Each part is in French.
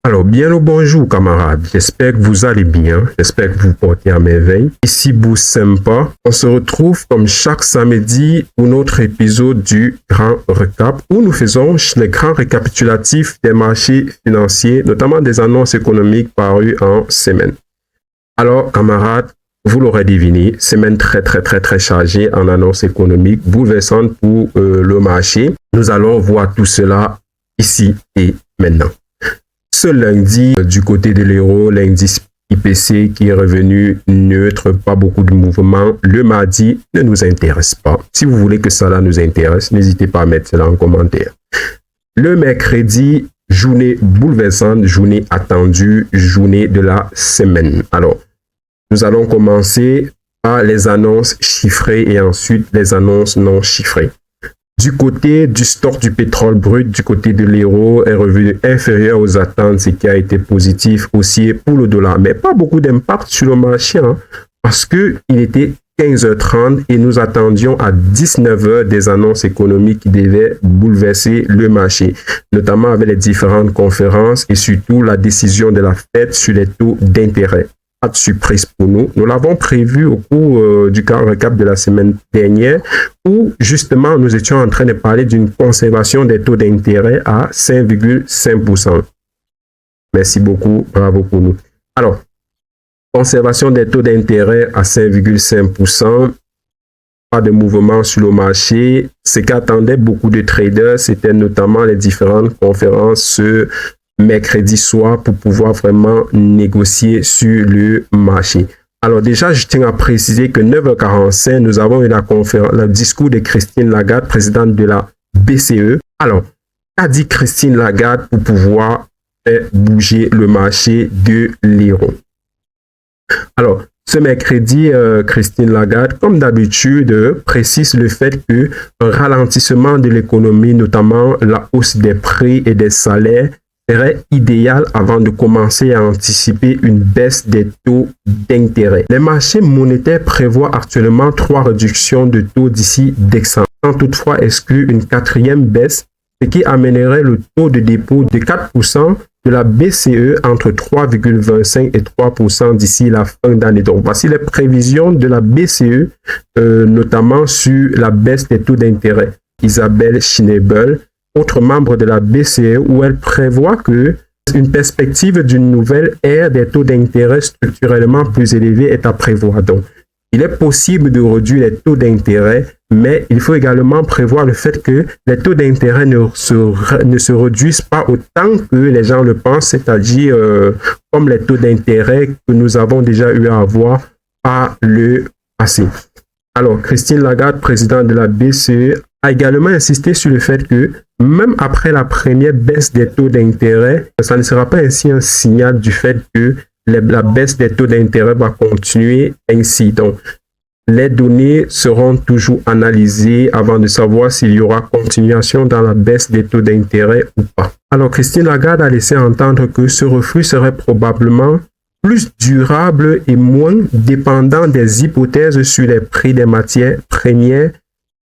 Alors, bien le bonjour camarades, j'espère que vous allez bien, j'espère que vous portez à merveille. Ici Boost Sympa, on se retrouve comme chaque samedi pour notre épisode du Grand Recap où nous faisons les grands récapitulatifs des marchés financiers, notamment des annonces économiques parues en semaine. Alors camarades, vous l'aurez deviné, semaine très chargée en annonces économiques bouleversantes pour le marché. Nous allons voir tout cela ici et maintenant. Ce lundi, du côté de l'euro, l'indice IPC qui est revenu neutre, pas beaucoup de mouvement. Le mardi ne nous intéresse pas. Si vous voulez que cela nous intéresse, n'hésitez pas à mettre cela en commentaire. Le mercredi, journée bouleversante, journée attendue, journée de la semaine. Alors, nous allons commencer par les annonces chiffrées et ensuite les annonces non chiffrées. Du côté du stock du pétrole brut, du côté de l'euro, est revenu inférieur aux attentes, ce qui a été positif aussi pour le dollar. Mais pas beaucoup d'impact sur le marché, parce qu'il était 15h30 et nous attendions à 19h des annonces économiques qui devaient bouleverser le marché, notamment avec les différentes conférences et surtout la décision de la Fed sur les taux d'intérêt. Pas de surprise pour nous. Nous l'avons prévu au cours du grand récap de la semaine dernière où justement nous étions en train de parler d'une conservation des taux d'intérêt à 5,5%. Merci beaucoup, bravo pour nous. Alors, conservation des taux d'intérêt à 5,5%, pas de mouvement sur le marché. Ce qu'attendaient beaucoup de traders, c'était notamment les différentes conférences mercredi soir pour pouvoir vraiment négocier sur le marché. Alors déjà, je tiens à préciser que 9h45, nous avons eu le discours de Christine Lagarde, présidente de la BCE. Alors, qu'a dit Christine Lagarde pour pouvoir faire bouger le marché de l'euro? Alors, ce mercredi, Christine Lagarde, comme d'habitude, précise le fait que un ralentissement de l'économie, notamment la hausse des prix et des salaires, serait idéal avant de commencer à anticiper une baisse des taux d'intérêt. Les marchés monétaires prévoient actuellement 3 réductions de taux d'ici décembre, sans toutefois exclure une 4e baisse, ce qui amènerait le taux de dépôt de 4% de la BCE entre 3,25 et 3% d'ici la fin d'année. Donc, voici les prévisions de la BCE, notamment sur la baisse des taux d'intérêt. Isabelle Schnabel, autre membre de la BCE, où elle prévoit que une perspective d'une nouvelle ère des taux d'intérêt structurellement plus élevés est à prévoir. Donc, il est possible de réduire les taux d'intérêt, mais il faut également prévoir le fait que les taux d'intérêt ne se réduisent pas autant que les gens le pensent, c'est-à-dire comme les taux d'intérêt que nous avons déjà eu à avoir par le passé. Alors, Christine Lagarde, présidente de la BCE, a également insisté sur le fait que même après la première baisse des taux d'intérêt, ça ne sera pas ainsi un signal du fait que la baisse des taux d'intérêt va continuer ainsi. Donc, les données seront toujours analysées avant de savoir s'il y aura continuation dans la baisse des taux d'intérêt ou pas. Alors, Christine Lagarde a laissé entendre que ce reflux serait probablement plus durable et moins dépendant des hypothèses sur les prix des matières premières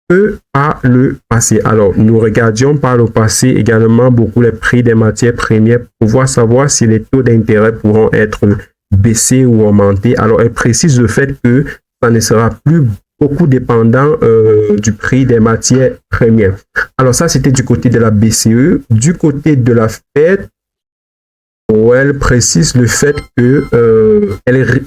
que par le passé. Alors, nous regardions par le passé également beaucoup les prix des matières premières pour pouvoir savoir si les taux d'intérêt pourront être baissés ou augmentés. Alors, elle précise le fait que ça ne sera plus beaucoup dépendant du prix des matières premières. Alors, ça, c'était du côté de la BCE. Du côté de la Fed, où elle précise le fait que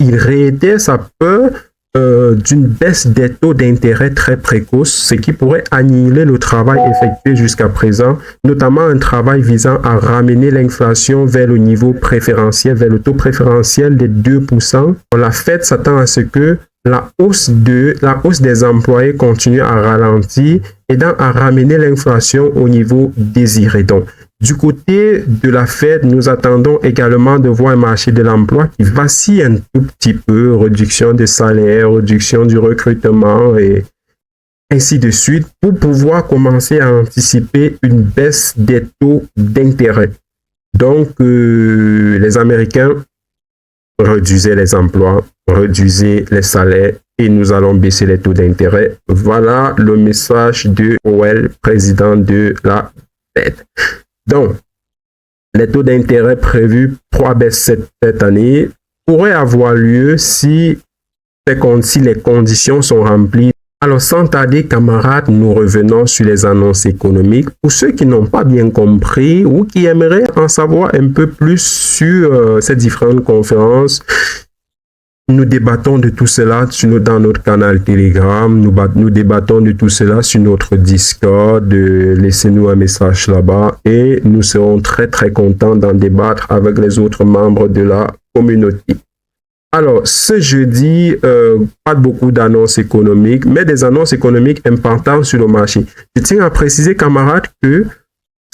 il réitère sa peur d'une baisse des taux d'intérêt très précoce, ce qui pourrait annihiler le travail effectué jusqu'à présent, notamment un travail visant à ramener l'inflation vers le niveau préférentiel, vers le taux préférentiel des 2%. La Fed s'attend à ce que la hausse des employés continue à ralentir, aidant à ramener l'inflation au niveau désiré. Donc, du côté de la Fed, nous attendons également de voir un marché de l'emploi qui vacille un tout petit peu, réduction des salaires, réduction du recrutement et ainsi de suite, pour pouvoir commencer à anticiper une baisse des taux d'intérêt. Donc, les Américains réduisaient les emplois, réduisaient les salaires et nous allons baisser les taux d'intérêt. Voilà le message de Powell, président de la Fed. Donc, les taux d'intérêt prévus 3 baisses cette année pourraient avoir lieu si les conditions sont remplies. Alors, sans tarder, camarades, nous revenons sur les annonces économiques. Pour ceux qui n'ont pas bien compris ou qui aimeraient en savoir un peu plus sur ces différentes conférences, nous débattons de tout cela dans notre canal Telegram. Nous débattons de tout cela sur notre Discord. Laissez-nous un message là-bas et nous serons très, très contents d'en débattre avec les autres membres de la communauté. Alors, ce jeudi, pas beaucoup d'annonces économiques, mais des annonces économiques importantes sur le marché. Je tiens à préciser, camarades, que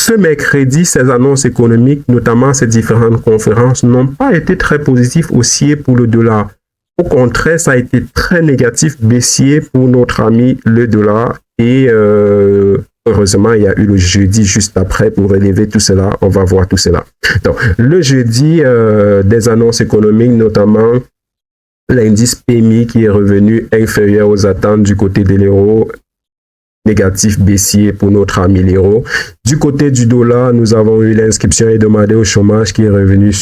ce mercredi, ces annonces économiques, notamment ces différentes conférences, n'ont pas été très positives haussiers pour le dollar. Au contraire, ça a été très négatif, baissier pour notre ami le dollar. Et heureusement, il y a eu le jeudi juste après pour relever tout cela. On va voir tout cela. Donc, le jeudi, des annonces économiques, notamment l'indice PMI qui est revenu inférieur aux attentes du côté de l'euro, négatif baissier pour notre ami l'euro. Du côté du dollar, nous avons eu l'inscription hebdomadaire au chômage qui est revenu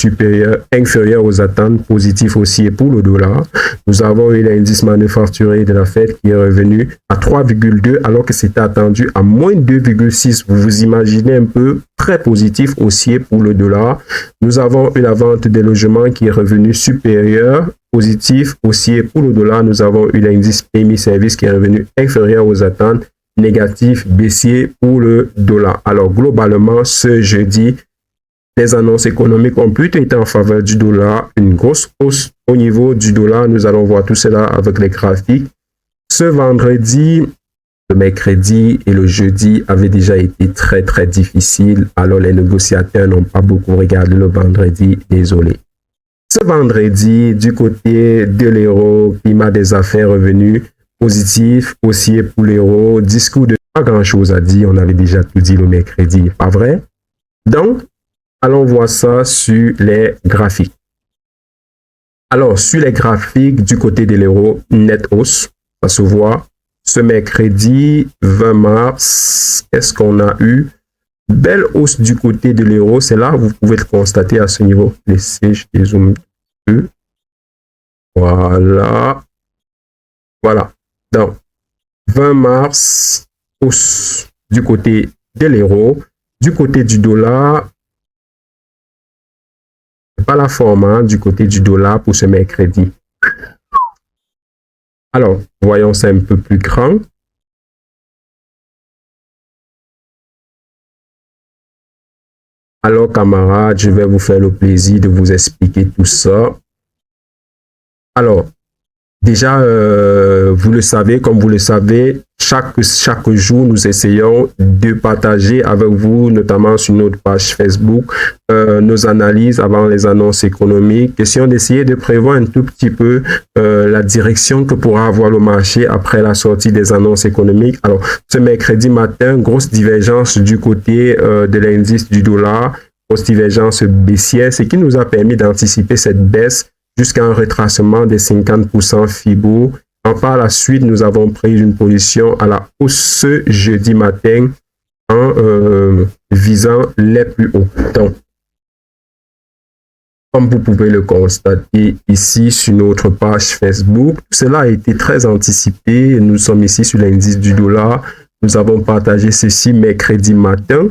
inférieur aux attentes, positif aussi pour le dollar. Nous avons eu l'indice manufacturier de la Fed qui est revenu à 3,2 alors que c'était attendu à moins 2,6. Vous vous imaginez un peu, très positif aussi pour le dollar. Nous avons eu la vente des logements qui est revenu supérieur, positif aussi pour le dollar. Nous avons eu l'indice PMI service qui est revenu inférieur aux attentes, négatif, baissier pour le dollar. Alors, globalement, ce jeudi, les annonces économiques ont plutôt été en faveur du dollar. Une grosse hausse au niveau du dollar. Nous allons voir tout cela avec les graphiques. Ce vendredi, le mercredi et le jeudi avaient déjà été très, très difficiles. Alors, les négociateurs n'ont pas beaucoup regardé le vendredi. Désolé. Ce vendredi, du côté de l'euro, climat des affaires revenu positif, haussier pour l'euro, discours de pas grand chose à dire, on avait déjà tout dit le mercredi, pas vrai? Donc, allons voir ça sur les graphiques. Alors, sur les graphiques du côté de l'euro, net hausse, ça se voit. Ce mercredi 20 mars, qu'est-ce qu'on a eu? Belle hausse du côté de l'euro, c'est là, vous pouvez le constater à ce niveau. Laissez, je dézoome un peu. Voilà. Voilà. Donc, 20 mars, hausse du côté de l'euro. Du côté du dollar, pas la forme hein, du côté du dollar pour ce mercredi. Alors, voyons ça un peu plus grand. Alors, camarades, je vais vous faire le plaisir de vous expliquer tout ça. Alors, déjà, vous le savez, comme vous le savez, chaque jour, nous essayons de partager avec vous, notamment sur notre page Facebook, nos analyses avant les annonces économiques. Question d'essayer de prévoir un tout petit peu la direction que pourra avoir le marché après la sortie des annonces économiques. Alors, ce mercredi matin, grosse divergence du côté de l'indice du dollar, grosse divergence baissière, ce qui nous a permis d'anticiper cette baisse jusqu'à un retracement des 50% FIBO. Par la suite, nous avons pris une position à la hausse ce jeudi matin en visant les plus hauts. Donc, comme vous pouvez le constater ici sur notre page Facebook, cela a été très anticipé. Nous sommes ici sur l'indice du dollar. Nous avons partagé ceci mercredi matin.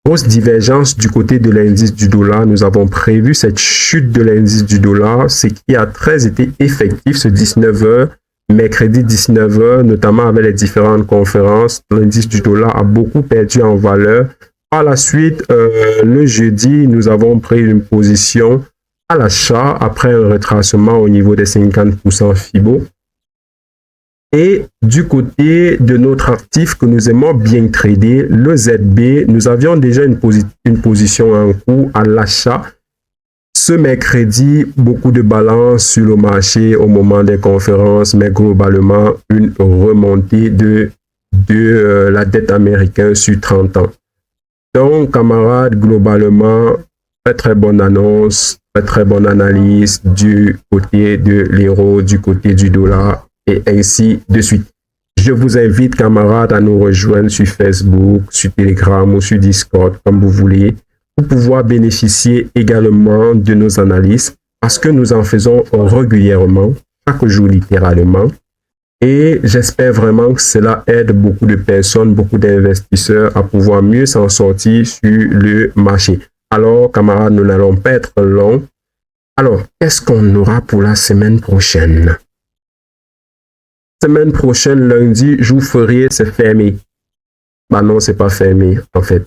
Grosse divergence du côté de l'indice du dollar. Nous avons prévu cette chute de l'indice du dollar, ce qui a très été effectif ce 19h, mercredi 19h, notamment avec les différentes conférences. L'indice du dollar a beaucoup perdu en valeur. Par la suite, le jeudi, nous avons pris une position à l'achat après un retracement au niveau des 50% FIBO. Et du côté de notre actif que nous aimons bien trader, le ZB, nous avions déjà une position en cours à l'achat. Ce mercredi, beaucoup de balance sur le marché au moment des conférences, mais globalement, une remontée de la dette américaine sur 30 ans. Donc, camarades, globalement, très très bonne annonce, très très bonne analyse du côté de l'euro, du côté du dollar. Et ainsi de suite. Je vous invite, camarades, à nous rejoindre sur Facebook, sur Telegram ou sur Discord, comme vous voulez. pour pouvoir bénéficier également de nos analyses parce que nous en faisons régulièrement, chaque jour littéralement. Et j'espère vraiment que cela aide beaucoup de personnes, beaucoup d'investisseurs à pouvoir mieux s'en sortir sur le marché. Alors, camarades, nous n'allons pas être longs. Alors, qu'est-ce qu'on aura pour la semaine prochaine? Semaine prochaine, lundi, jour férié, c'est fermé. Bah non, c'est pas fermé, en fait.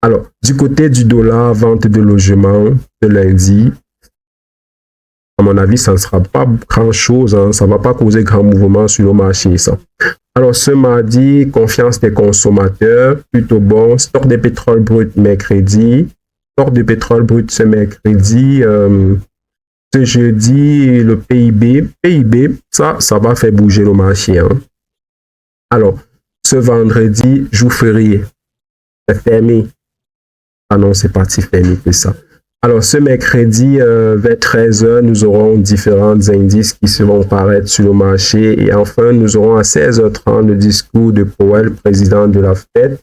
Alors, du côté du dollar, vente de logement de lundi, à mon avis, ça ne sera pas grand-chose, hein. Ça ne va pas causer grand mouvement sur le marché, ça. Alors, ce mardi, confiance des consommateurs, plutôt bon. Stock de pétrole brut mercredi. Stock de pétrole brut ce mercredi. Ce jeudi, le PIB, ça va faire bouger le marché, hein. Alors, ce vendredi, jour férié, c'est fermé. Ah non, c'est parti fermé que ça. Alors, ce mercredi, vers 13h, nous aurons différents indices qui seront paraître sur le marché. Et enfin, nous aurons à 16h30 le discours de Powell, président de la Fed,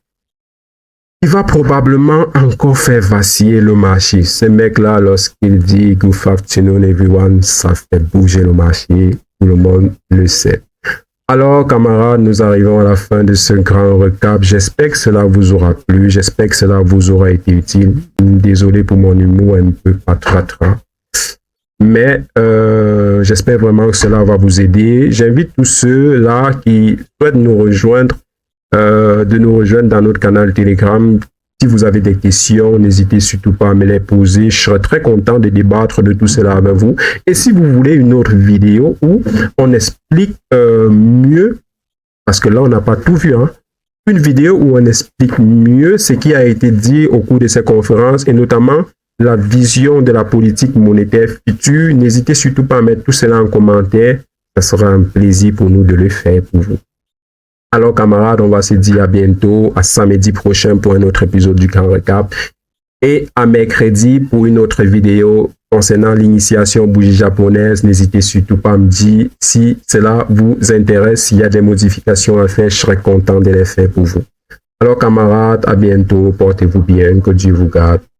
qui va probablement encore faire vaciller le marché. Ce mec-là, lorsqu'il dit « Good afternoon, everyone », ça fait bouger le marché. Tout le monde le sait. Alors, camarades, nous arrivons à la fin de ce grand recap. J'espère que cela vous aura plu. J'espère que cela vous aura été utile. Désolé pour mon humour un peu patratra. Mais j'espère vraiment que cela va vous aider. J'invite tous ceux-là qui souhaitent nous rejoindre, de nous rejoindre dans notre canal Telegram. Si vous avez des questions, n'hésitez surtout pas à me les poser. Je serai très content de débattre de tout cela avec vous. Et si vous voulez une autre vidéo où on explique mieux, parce que là, on n'a pas tout vu, hein, une vidéo où on explique mieux ce qui a été dit au cours de ces conférences et notamment la vision de la politique monétaire future, n'hésitez surtout pas à mettre tout cela en commentaire. Ça sera un plaisir pour nous de le faire pour vous. Alors, camarades, on va se dire à bientôt, à samedi prochain pour un autre épisode du Grand Recap et à mercredi pour une autre vidéo concernant l'initiation bougie japonaise. N'hésitez surtout pas à me dire si cela vous intéresse, s'il y a des modifications à faire, je serai content de les faire pour vous. Alors, camarades, à bientôt, portez-vous bien, que Dieu vous garde.